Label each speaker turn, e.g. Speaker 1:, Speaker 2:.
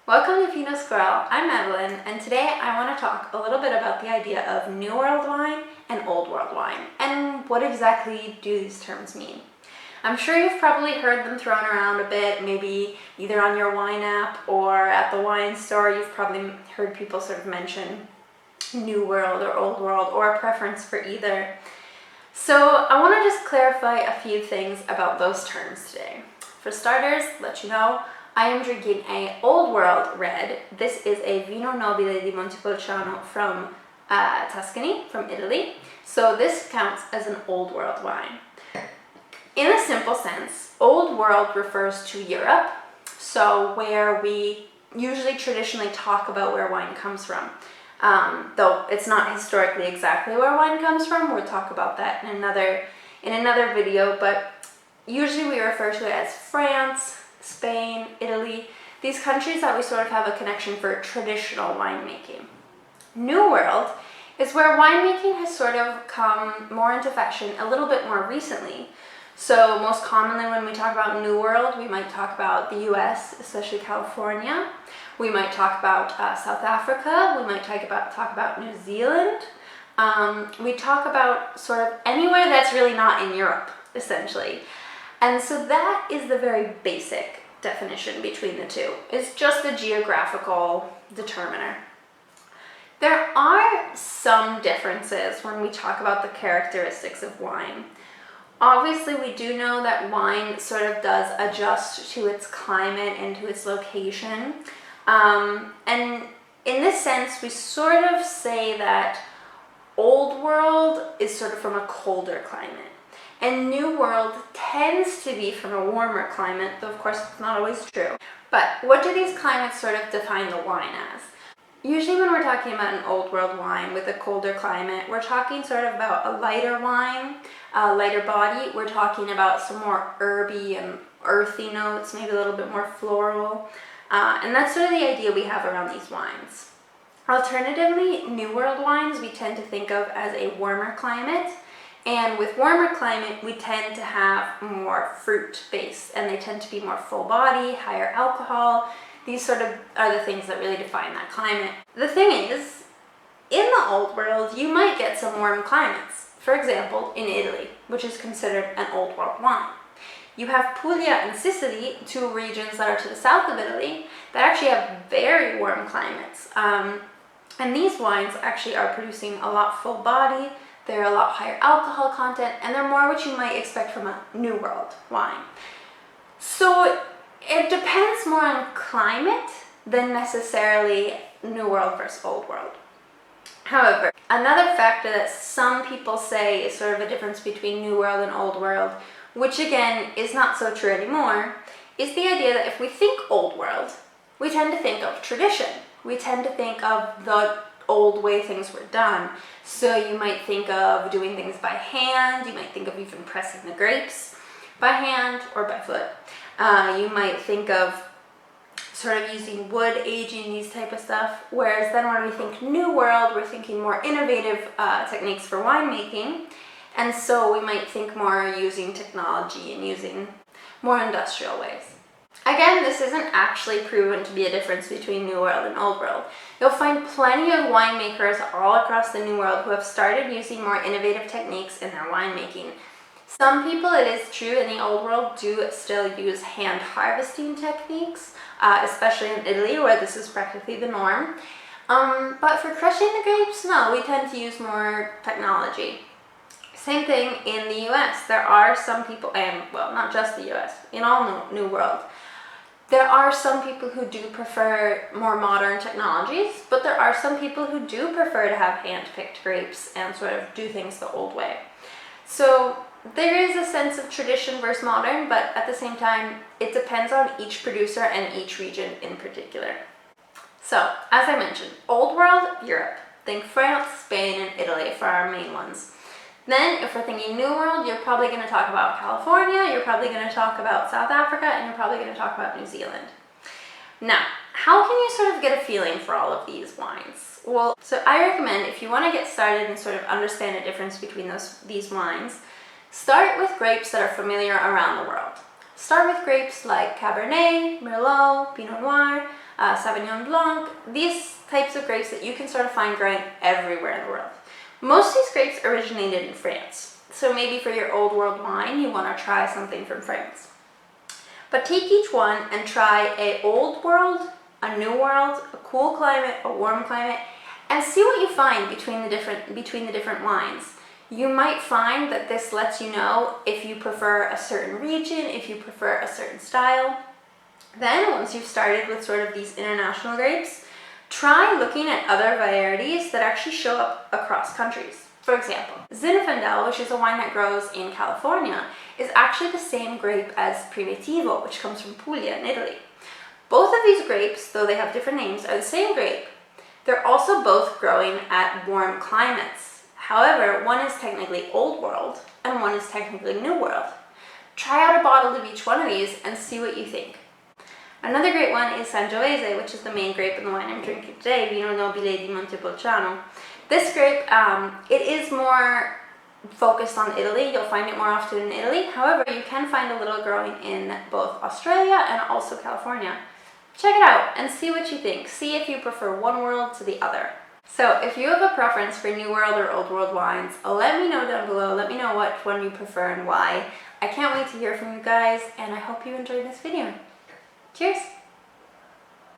Speaker 1: Welcome to Pinot Squirrel. I'm Evelyn, and today I want to talk a little bit about the idea of New World wine and Old World wine, and what exactly do these terms mean. I'm sure you've probably heard them thrown around a bit, maybe either on your wine app or at the wine store. You've probably heard people sort of mention New World or Old World, or a preference for either. So I want to just clarify a few things about those terms today. For starters, let you know, I am drinking a Old World red. This is a Vino Nobile di Montepulciano from Tuscany, from Italy. So this counts as an Old World wine. In a simple sense, Old World refers to Europe, so where we usually traditionally talk about where wine comes from. Though it's not historically exactly where wine comes from, we'll talk about that in another video, but usually we refer to it as France, Spain, Italy, these countries that we sort of have a connection for traditional winemaking. New World is where winemaking has sort of come more into fashion a little bit more recently. So most commonly when we talk about New World, we might talk about the US, especially California. We might talk about South Africa. We might talk about New Zealand. We talk about sort of anywhere that's really not in Europe, essentially. And so that is the very basic definition between the two. It's just a geographical determiner. There are some differences when we talk about the characteristics of wine. Obviously, we do know that wine sort of does adjust to its climate and to its location. And in this sense, we sort of say that Old World is sort of from a colder climate. And New World tends to be from a warmer climate, though of course it's not always true. But what do these climates sort of define the wine as? Usually when we're talking about an Old World wine with a colder climate, we're talking sort of about a lighter wine, a lighter body. We're talking about some more herby and earthy notes, maybe a little bit more floral. And that's sort of the idea we have around these wines. Alternatively, New World wines we tend to think of as a warmer climate. And with warmer climate, we tend to have more fruit base, and they tend to be more full body, higher alcohol. These sort of are the things that really define that climate. The thing is, in the Old World, you might get some warm climates. For example, in Italy, which is considered an Old World wine. You have Puglia and Sicily, two regions that are to the south of Italy, that actually have very warm climates. And these wines actually are producing a lot full body. They're a lot higher alcohol content, and they're more what you might expect from a New World wine. So it depends more on climate than necessarily New World versus Old World. However, another factor that some people say is sort of a difference between New World and Old World, which again is not so true anymore, is the idea that if we think Old World, we tend to think of tradition. We tend to think of the old way things were done. So you might think of doing things by hand, you might think of even pressing the grapes by hand or by foot. You might think of sort of using wood, aging, these type of stuff. Whereas then when we think New World, we're thinking more innovative techniques for winemaking. And so we might think more using technology and using more industrial ways. Again, this isn't actually proven to be a difference between New World and Old World. You'll find plenty of winemakers all across the New World who have started using more innovative techniques in their winemaking. Some people, it is true, in the Old World do still use hand harvesting techniques, especially in Italy where this is practically the norm. But for crushing the grapes, no, we tend to use more technology. Same thing in the US. There are some people, and well, not just the US, in all New World, there are some people who do prefer more modern technologies, but there are some people who do prefer to have hand-picked grapes and sort of do things the old way. So there is a sense of tradition versus modern, but at the same time, it depends on each producer and each region in particular. So, as I mentioned, Old World, Europe. Think France, Spain, and Italy for our main ones. Then, if we're thinking New World, you're probably going to talk about California, you're probably going to talk about South Africa, and you're probably going to talk about New Zealand. Now, how can you sort of get a feeling for all of these wines? Well, so I recommend if you want to get started and sort of understand the difference between these wines, start with grapes that are familiar around the world. Start with grapes like Cabernet, Merlot, Pinot Noir, Sauvignon Blanc, these types of grapes that you can sort of find growing everywhere in the world. Most of these grapes originated in France. So maybe for your old world wine, you want to try something from France. But take each one and try a old world, a new world, a cool climate, a warm climate, and see what you find between the different wines. You might find that this lets you know if you prefer a certain region, if you prefer a certain style. Then once you've started with sort of these international grapes, try looking at other varieties that actually show up across countries. For example, Zinfandel, which is a wine that grows in California, is actually the same grape as Primitivo, which comes from Puglia in Italy. Both of these grapes, though they have different names, are the same grape. They're also both growing at warm climates. However, one is technically old world and one is technically new world. Try out a bottle of each one of these and see what you think. Another great one is Sangiovese, which is the main grape in the wine I'm drinking today, Vino Nobile di Montepulciano. This grape, it is more focused on Italy. You'll find it more often in Italy. However, you can find a little growing in both Australia and also California. Check it out and see what you think. See if you prefer one world to the other. So if you have a preference for New World or Old World wines, let me know down below. Let me know which one you prefer and why. I can't wait to hear from you guys, and I hope you enjoyed this video. Cheers!